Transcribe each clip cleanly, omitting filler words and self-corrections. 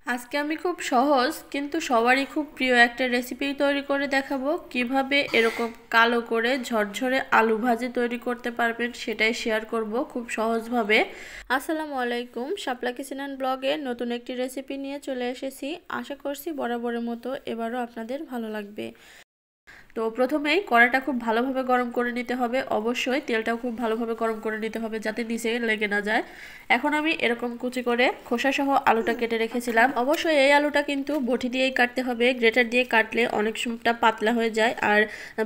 আজকে আমি খুব সহজ কিন্তু সবারই খুব প্রিয় একটা রেসিপি তৈরি করে দেখাবো কিভাবে এরকম কালো করে ঝরঝরে আলু ভাজি তৈরি করতে পারবেন সেটাই শেয়ার করব খুব সহজভাবে। আসসালামু আলাইকুম, শাপলা কিচেন অ্যান্ড ব্লগে নতুন একটি রেসিপি নিয়ে চলে এসেছি। আশা করছি বরাবরের মতো এবারও আপনাদের ভালো লাগবে। তো প্রথমেই কড়াইটা খুব ভালোভাবে গরম করে নিতে হবে, অবশ্যই তেলটাও খুব ভালোভাবে গরম করে নিতে হবে যাতে নিচে লেগে না যায়। এখন আমি এরকম কুচি করে খোসাসহ আলুটা কেটে রেখেছিলাম। অবশ্যই এই আলুটা কিন্তু বটি দিয়েই কাটতে হবে, গ্রেটার দিয়ে কাটলে অনেক সময়টা পাতলা হয়ে যায় আর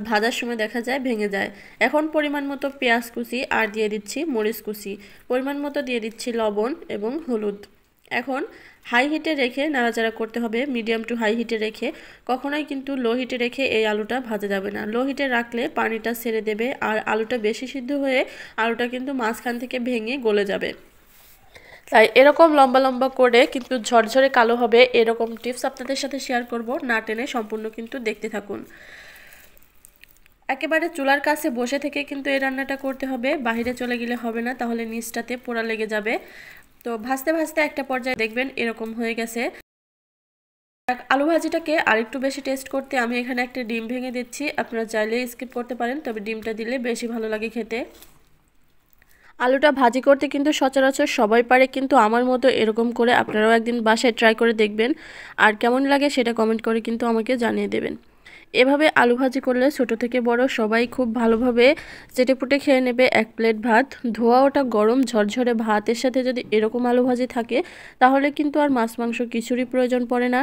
ভাজার সময় দেখা যায় ভেঙে যায়। এখন পরিমাণ মতো পেঁয়াজ কুচি আর দিয়ে দিচ্ছি মরিচ কুচি, পরিমাণ মতো দিয়ে দিচ্ছি লবণ এবং হলুদ। এখন হাই হিটে রেখে নাড়াচাড়া করতে হবে, মিডিয়াম টু হাই হিটে রেখে। কখনোই কিন্তু লো হিটে রেখে এই আলুটা ভাজা যাবে না। লো হিটে রাখলে পানিটা ছেড়ে দেবে আর আলুটা বেশি সিদ্ধ হয়ে আলুটা কিন্তু মাঝখান থেকে ভেঙে গলে যাবে। তাই এরকম লম্বা লম্বা করে কিন্তু ঝরঝরে কালো হবে এরকম টিপস আপনাদের সাথে শেয়ার করব, না টেনে সম্পূর্ণ কিন্তু দেখতে থাকুন। একেবারে চুলার কাছে বসে থেকে কিন্তু এই রান্নাটা করতে হবে, বাহিরে চলে গেলে হবে না, তাহলে নিচটাতে পোড়া লেগে যাবে। তো ভাজতে ভাজতে একটা পর্যায়ে দেখবেন এরকম হয়ে গেছে। আলু ভাজিটাকে আরেকটু বেশি টেস্ট করতে আমি এখানে একটা ডিম ভেঙে দিচ্ছি, আপনারা চাইলে স্কিপ করতে পারেন, তবে ডিমটা দিলে বেশি ভালো লাগে খেতে। আলুটা ভাজি করতে কিন্তু সচরাচর সবাই পারে, কিন্তু আমার মতো এরকম করে আপনারাও একদিন বাসায় ট্রাই করে দেখবেন, আর কেমন লাগে সেটা কমেন্ট করে কিন্তু আমাকে জানিয়ে দেবেন। এভাবে আলু ভাজি করলে ছোট থেকে বড় সবাই খুব ভালোভাবে চেটেপুটে খেয়ে নেবে এক প্লেট ভাত। ধোয়া ওটা গরম ঝরঝরে ভাতের সাথে যদি এরকম আলু ভাজি থাকে তাহলে কিন্তু আর মাছ মাংস কিছুরই প্রয়োজন পড়ে না।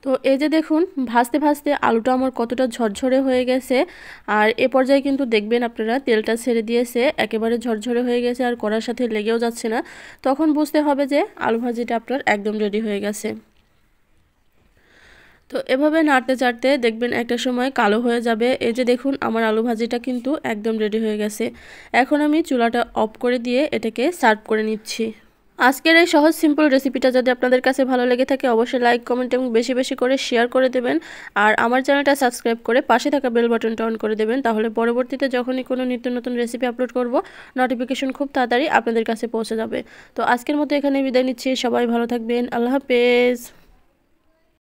তো এই যে দেখুন ভাজতে ভাজতে আলুটা আমার কতটা ঝরঝরে হয়ে গেছে, আর এ পর্যায়ে কিন্তু দেখবেন আপনারা তেলটা ছেড়ে দিয়েছে, একেবারে ঝরঝরে হয়ে গেছে আর কড়ার সাথে লেগেও যাচ্ছে না। তখন বুঝতে হবে যে আলু ভাজিটা আপনার একদম রেডি হয়ে গেছে। তো এভাবে নাড়তে চাড়তে দেখবেন একটা সময় কালো হয়ে যাবে। এই যে দেখুন আমার আলু ভাজিটা কিন্তু একদম রেডি হয়ে গেছে। এখন আমি চুলাটা অফ করে দিয়ে এটাকে সার্ভ করে নিচ্ছি। আজকের এই সহজ সিম্পল রেসিপিটা যদি আপনাদের কাছে ভালো লেগে থাকে অবশ্যই লাইক কমেন্ট এবং বেশি বেশি করে শেয়ার করে দেবেন, আর আমার চ্যানেলটা সাবস্ক্রাইব করে পাশে থাকা বেল বাটনটা অন করে দেবেন, তাহলে পরবর্তীতে যখনই কোনো নিত্য নতুন রেসিপি আপলোড করব নোটিফিকেশন খুব তাড়াতাড়ি আপনাদের কাছে পৌঁছে যাবে। তো আজকের মতো এখানে বিদায় নিচ্ছি, সবাই ভালো থাকবেন, আল্লাহ হাফেজ।